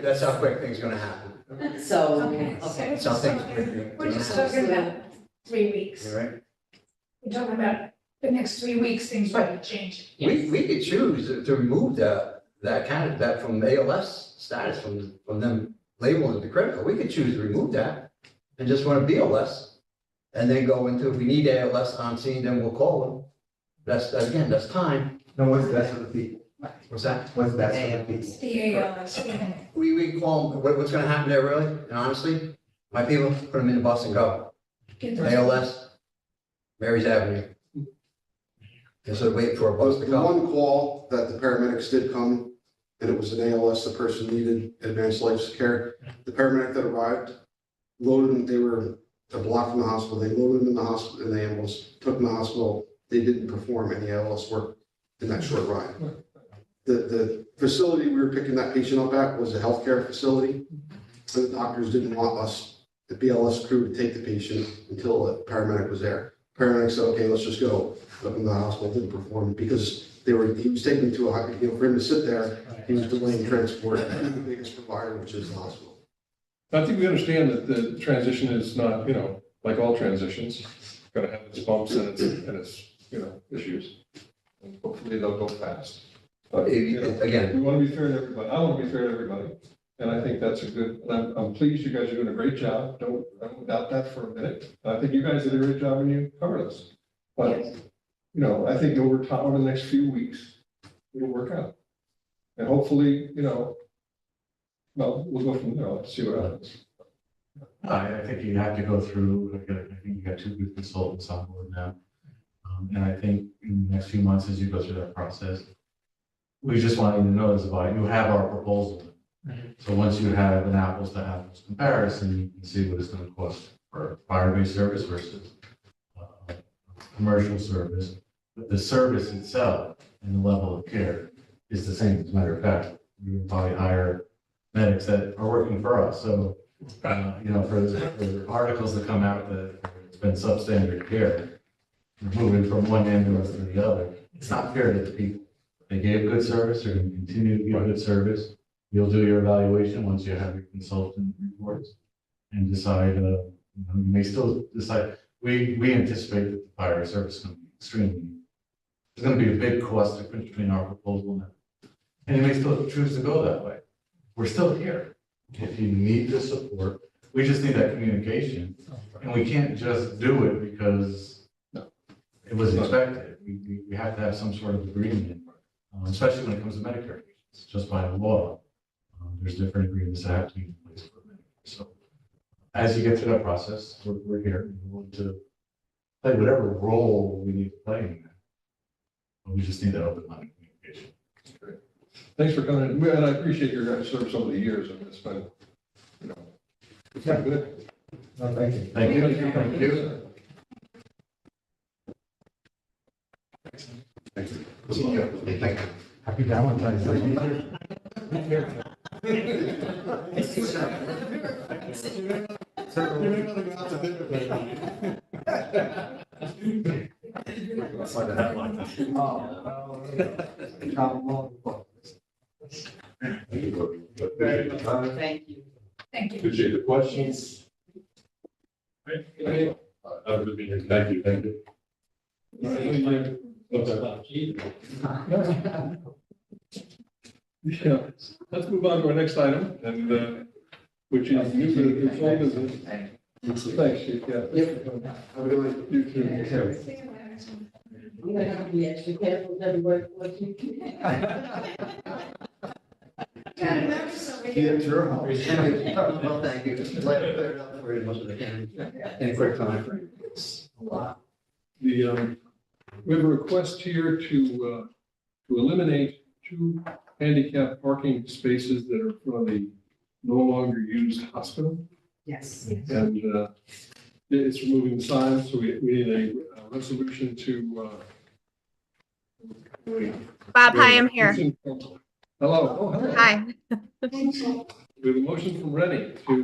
That's how quick things are gonna happen. So, Okay, okay. That's how things are gonna We're just happen. talking about 3 weeks. You right? We're talking about the next 3 weeks, things might change. We could choose to remove that from ALS status, from them labeling it critical. We could choose to remove that and just run a BLS. And then go into, if we need ALS on scene, then we'll call them. That's time. No, what's best for the people? What's that? What's best for the people? It's the ALS, yeah. We call them, what's gonna happen there really, and honestly, my people, put them in the bus and go. Get those- ALS, Mary's Avenue. Instead of waiting for a bus to the come. one call that the paramedics did come, and it was an ALS, the person needed advanced life care. The paramedic that arrived, loaded them, they were a block from the hospital, they loaded them in the hospital, in the ambulance, took them to the hospital. They didn't perform any ALS work in that short ride. The facility we were picking that patient up at was a healthcare facility. And the doctors didn't want us, the BLS crew, to take the patient until the paramedic was there. Paramedic said, okay, let's just go. Took him to the hospital, didn't perform because he was taken to for him to sit there, he was delaying transport to the biggest provider, which is the hospital. I think we understand that the transition is not, you know, like all transitions, gonna have its bumps and its, you know, issues. And hopefully they'll go fast. But, you know, Again, we want to be fair to everybody. I want to be fair to everybody. And I think that's a good, and I'm pleased you guys are doing a great job. I don't doubt that for a minute. And I think you guys did a great job when you covered us. But, you know, I think over time, over the next few weeks, it'll work out. And hopefully, you know, well, we'll go from there. Let's see what happens. I think you have to go through, I think you got 2 good consultants on board now. And I think in the next few months, as you go through that process, we just want you to know this about, you have our proposal. So once you have an apples to apples comparison, you can see what it's gonna cost for fire-based service versus commercial service. But the service itself and the level of care is the same. As a matter of fact, we would probably hire medics that are working for us. So, you know, for articles that come out that it's been substandard care. Moving from one ambulance to the other, it's not fair to the people. They gave good service, they're gonna continue to give good service. You'll do your evaluation once you have your consultant reports and decide, you may still decide, we anticipate that the fire service is gonna be extremely, there's gonna be a big cost difference between our proposal and you may still choose to go that way. We're still here. If you need the support, we just need that communication. And we can't just do it because it was expected. We have to have some sort of agreement, especially when it comes to Medicare patients, just by law. There's different agreements that have to be in place for Medicare. So as you get through that process, we're here. We're willing to play whatever role we need to play in that. But we just need that open line of communication. Great. Thanks for coming in, and I appreciate your guys' service over the years, and it's been, you know, it's been good. No, thank you. Thank you. Thank you. Happy Valentine's Day. Thank you. Thank you. Appreciate the questions. Right. Have a good meeting. Thank you. Thank you. Yeah, let's move on to our next item, and, which is new for the control business. Thanks, Chief, yeah. Have a good night. You too. I'm gonna have to be extra careful, never work what you Yeah, sure. Well, thank you. Glad to clear it up for you as much as I can. In a quick time frame. It's a lot. We have a request here to eliminate 2 handicap parking spaces that are in front of the no longer used hospital. Yes. And it's removing the signs, so we need a resolution to. Bob, hi, I'm here. Hello. Oh, hello. Hi. We have a motion from Rennie to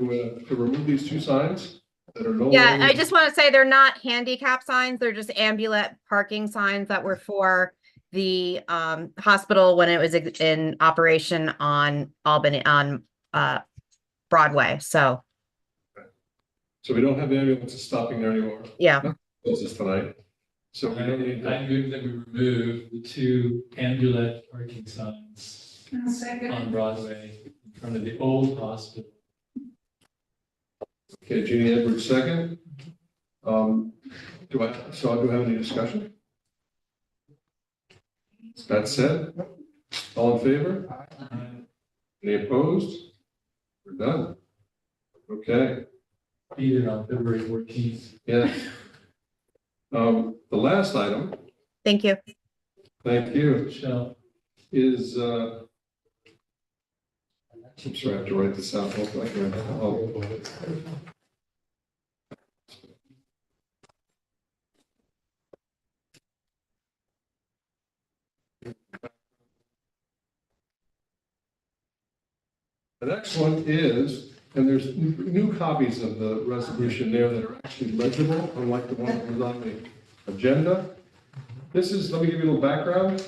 remove these 2 signs that are no Yeah, longer. I just want to say they're not handicap signs. They're just ambulance parking signs that were for the hospital when it was in operation on Albany, on Broadway. So, So we don't have ambulances stopping there anymore. yeah. This is tonight. So we don't need I move that we remove the 2 ambulance parking signs Second. on Broadway in front of the old hospital. Okay, Jeannie Edwards, second. Do I have any discussion? That said, all in favor? Any opposed? We're done. Okay, Be there on February 14th. yeah. The last item, Thank you. thank you, Michelle. is, I'm sorry, I have to write this out. The next one is, and there's new copies of the resolution there that are actually legible, unlike the one that was on the agenda. This is, let me give you a little background.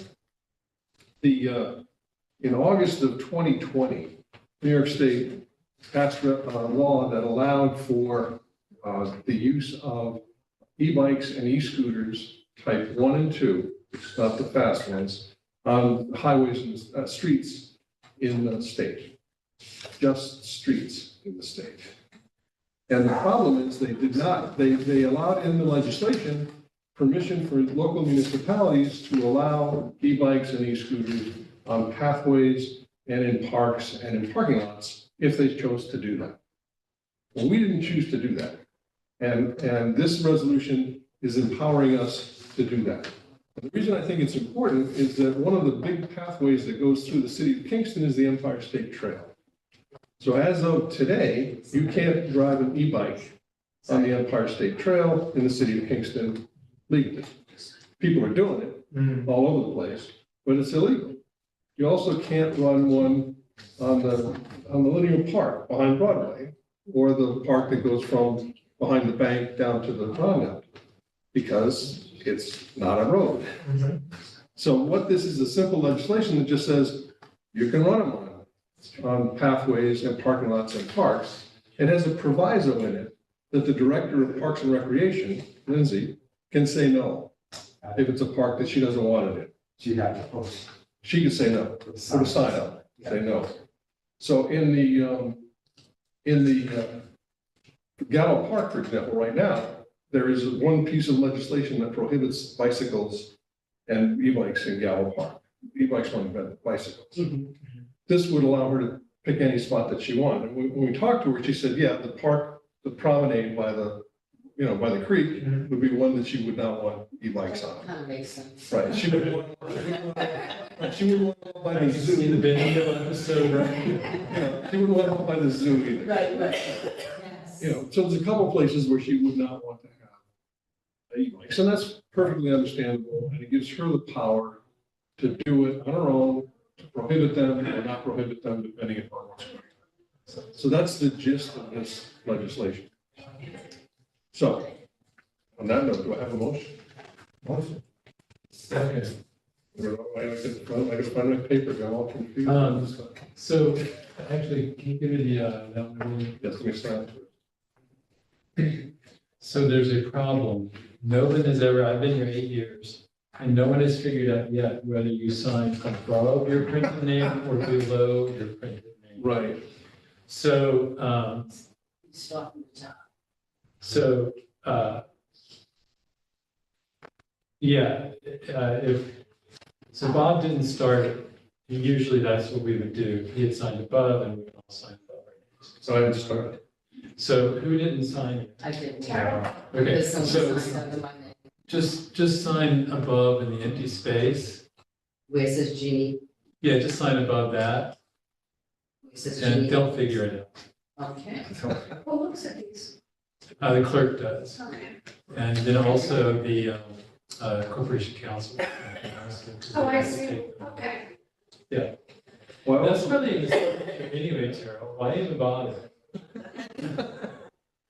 In August of 2020, New York State passed a law that allowed for the use of e-bikes and e-scooters type 1 and 2, not the fast ones, on highways and streets in the state. Just streets in the state. And the problem is they allowed in the legislation permission for local municipalities to allow e-bikes and e-scooters on pathways and in parks and in parking lots if they chose to do that. Well, we didn't choose to do that. And this resolution is empowering us to do that. And the reason I think it's important is that one of the big pathways that goes through the city of Kingston is the Empire State Trail. So as of today, you can't drive an e-bike on the Empire State Trail in the city of Kingston legally. People are doing it all over the place, but it's illegal. You also can't run one on the linear park behind Broadway, or the park that goes from behind the bank down to the pond because it's not a road. So what this is a simple legislation that just says you can run them on pathways and parking lots and parks. It has a proviso in it that the director of Parks and Recreation, Lindsay, can say no if it's a park that she doesn't want it in. She'd have to post. She can say no, put a sign up, say no. So in the Gallo Park, for example, right now, there is one piece of legislation that prohibits bicycles and e-bikes in Gallo Park. E-bikes don't invent bicycles. This would allow her to pick any spot that she wanted. And when we talked to her, she said, yeah, the park, the promenade by the, by the creek would be one that she would not want e-bikes on. Kind of makes sense. Right, she would want by the zoo. See the video episode, right? She wouldn't want to by the zoo either. Right. So there's a couple places where she would not want to have e-bikes, and that's perfectly understandable, and it gives her the power to do it on her own, to prohibit them or not prohibit them, depending upon what's going on. So that's the gist of this legislation. So, on that note, do I have a motion? Motion. Second. I can find my paper, I'm all confused. So actually, can you give me that one? Yes, let me start. So there's a problem. No one has ever, I've been here 8 years, and no one has figured out yet whether you sign above your printed name or below your printed name. Right. So, Start from the top. so, so Bob didn't start it. Usually that's what we would do. He had signed above and we would all sign above our names. So I didn't start. So who didn't sign it? I didn't. Okay, There's some so sign under my name. just sign above in the empty space. Where it says Jeannie, Yeah, just sign above that where it says and Jeannie. they'll figure it Okay. Who looks at these? out. The clerk does. Okay. And then also the corporation council. Oh, I see. Okay. Well, That's probably a mistake anyway, Terrell. Why even bother?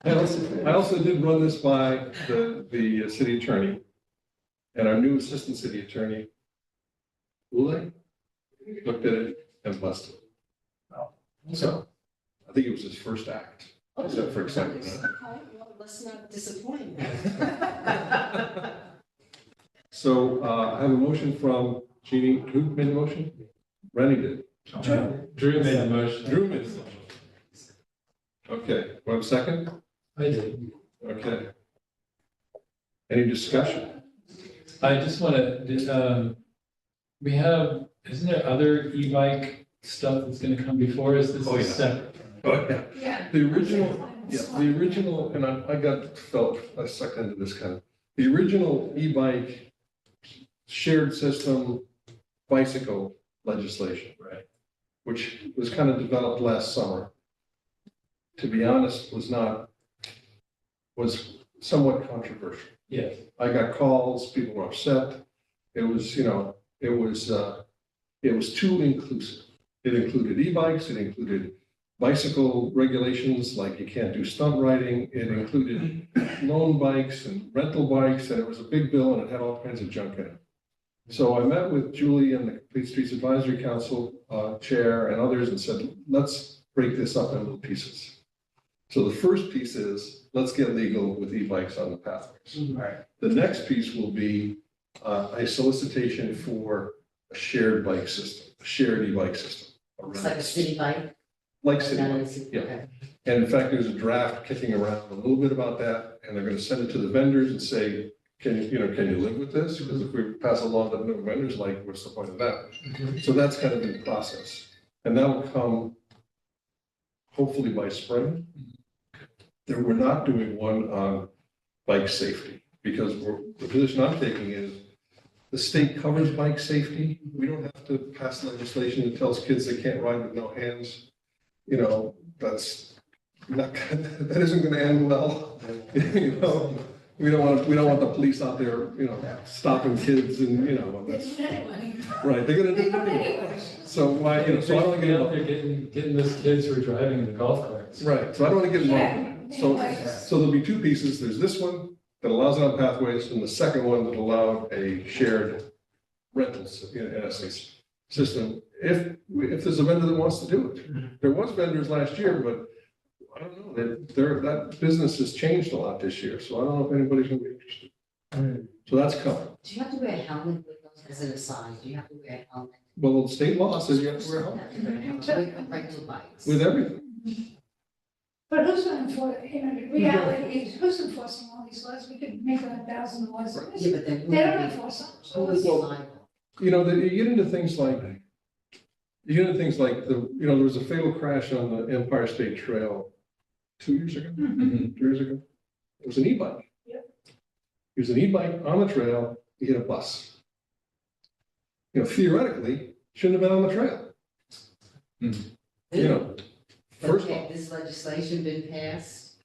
I also did run this by the city attorney and our new assistant city attorney, Ule, looked at it and blessed it. So I think it was his first act, except for accepting it. Well, let's not disappoint. So I have a motion from Jeannie. Who made the motion? Rennie did. Drew made the motion. Drew made the motion. Okay, do I have a second? I did. Okay. Any discussion? I just want to, we have, isn't there other e-bike stuff that's going to come before us? This Oh, is yeah. separate. Oh, yeah. Yeah. The original, and I sucked into this kind of, the original e-bike shared system bicycle legislation, right? Which was kind of developed last summer. To be honest, was somewhat controversial. Yes. I got calls, people were upset. It was, it was too inclusive. It included e-bikes, it included bicycle regulations, like you can't do stunt riding. It included loan bikes and rental bikes, and it was a big bill and it had all kinds of junk in it. So I met with Julie and the Complete Streets Advisory Council chair and others and said, let's break this up into little pieces. So the first piece is, let's get legal with e-bikes on the pathways. Right. The next piece will be a solicitation for a shared bike system, a shared e-bike system. It's like a city bike. Like city Not a bike, city- yeah. okay. And in fact, there's a draft kicking around a little bit about that, and they're gonna send it to the vendors and say, can you live with this? Because if we pass a law that no vendors like, what's the point of that? So that's kind of in process. And that will come hopefully by spring. We're not doing one on bike safety, because the position I'm taking is the state covers bike safety. We don't have to pass legislation that tells kids they can't ride with no hands. That's not, that isn't gonna end well. We don't want the police out there, stopping kids and, that's, right, they're gonna do it anyway. So why, so I don't Get out get, there getting those kids who are driving the golf carts. right, so I don't wanna get involved in that. So there'll be two pieces. There's this one that allows it on pathways, and the second one that allowed a shared rentals, in essence, system, if there's a vendor that wants to do it. There was vendors last year, but I don't know, that business has changed a lot this year, so I don't know if anybody's gonna be interested. So that's coming. Do you have to wear a helmet with those as an aside? Do you have to wear a helmet? Well, the state law says you have to wear a helmet With rental bikes? with everything. But who's gonna enforce, the reality is, who's enforcing all these laws? We could make 1,000 laws. Yeah, but then They don't enforce them. who is liable? You get into things like, there was a fatal crash on the Empire State Trail 2 years ago, 3 years ago. It was an e-bike. Yep. It was an e-bike on the trail, he hit a bus. Theoretically, shouldn't have been on the trail. First of all, Has this legislation been passed?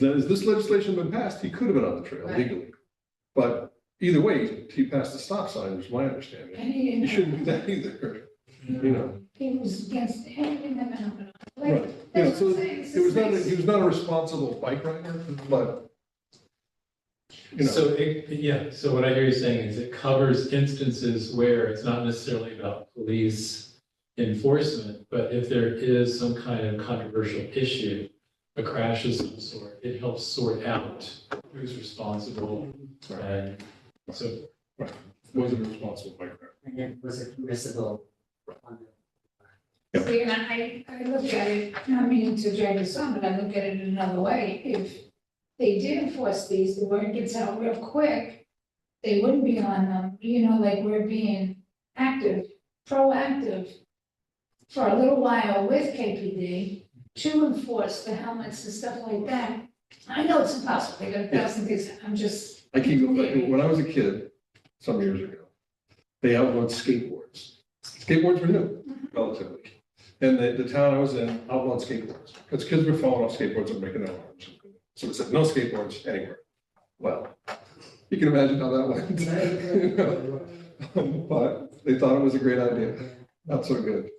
has this legislation been passed, he could have been on the trail Right. legally. But either way, he passed the stop sign, is my understanding. And he He didn't. shouldn't do that either, He was against anything that went on. Right. So he was not a responsible bike rider, but, So what I hear you saying is it covers instances where it's not necessarily about police enforcement, but if there is some kind of controversial issue, a crash of some sort, it helps sort out who's responsible. And so, wasn't a responsible bike rider. And then was it permissible? See, and I look at it, not meaning to drag this on, but I look at it another way. If they did enforce these, the word gets out real quick, they wouldn't be on them, like we're being active, proactive for a little while with KPD to enforce the helmets and stuff like that. I know it's impossible, they got 1,000 things, I keep going back, when I was a kid, some years ago, they outlawed skateboards. Skateboards were new, relatively. And the town I was in outlawed skateboards, because kids were falling off skateboards and breaking their arms. So it said, no skateboards anywhere. Well, you can imagine how that went. But they thought it was a great idea, not so good.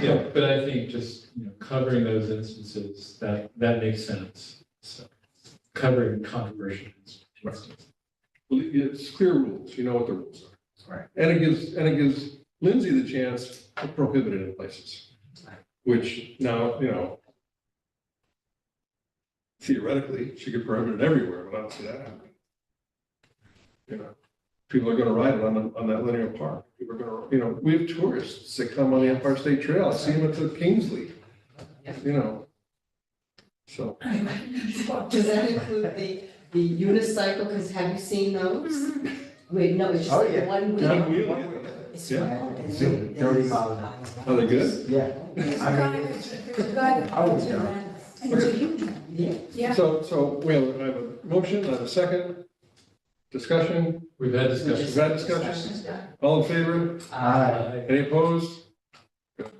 yeah, but I think just, covering those instances, that makes sense. So covering controversial instances. Well, it's clear rules, you know what the rules are. Right. And it gives Lindsay the chance to prohibit it in places. Which now, theoretically, she could prohibit it everywhere, but I don't see that happening. People are gonna ride it on that linear park. People are gonna, we have tourists that come on the Empire State Trail. I see them at the Kingsley. So, Does that include the unicycle, because have you seen those? Wait, no, it's just Oh, like yeah. one One wheel. wheel, It's yeah. round. It's 30 miles an hour. Are they good? Yeah. There's a I guy, mean, there's a guy that I would owns it, go. and it's a huge one. Yeah. Yeah. So I have a motion, I have a second. Discussion, We've had we've discussions. had discussion. Discussion's done. All in favor? Any opposed? Good.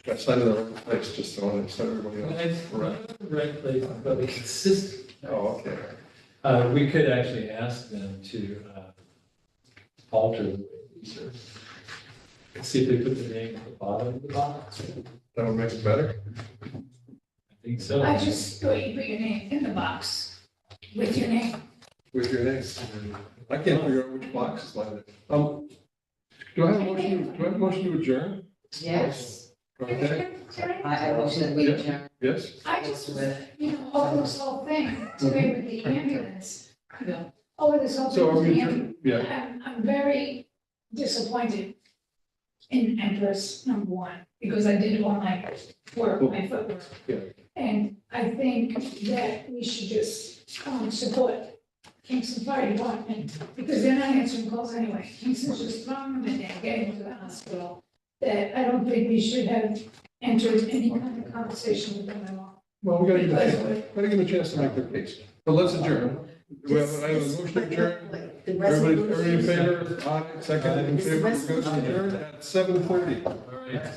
I cited the right place, just so I understand everybody else. It's not the right place, but it's consistent. Oh, okay. We could actually ask them to alter the way these are. See if they put the name at the bottom of the box. That would make it better? I think so. I just thought you put your name in the box with your name. With your name. I can't figure out which box is mine. Do I have a motion to adjourn? Yes. Okay, I motion that we adjourn. yes? I just, over this whole thing, today with the ambulance, over this whole So thing are with we the adjourned? ambulance. Yeah, I'm very disappointed in Empress, number one, because I did all my work, my footwork. Yeah. And I think that we should just support Kingston Fire Department, because they're not answering calls anyway. Kingston's just throwing them in there, getting them to the hospital. That I don't think we should have entered any kind of conversation with them at all. well, we gotta give them a chance to make their case. So let's adjourn. I have a motion to adjourn. Everybody in favor? Aye, second in favor, goes to adjourn at 7:30. All right.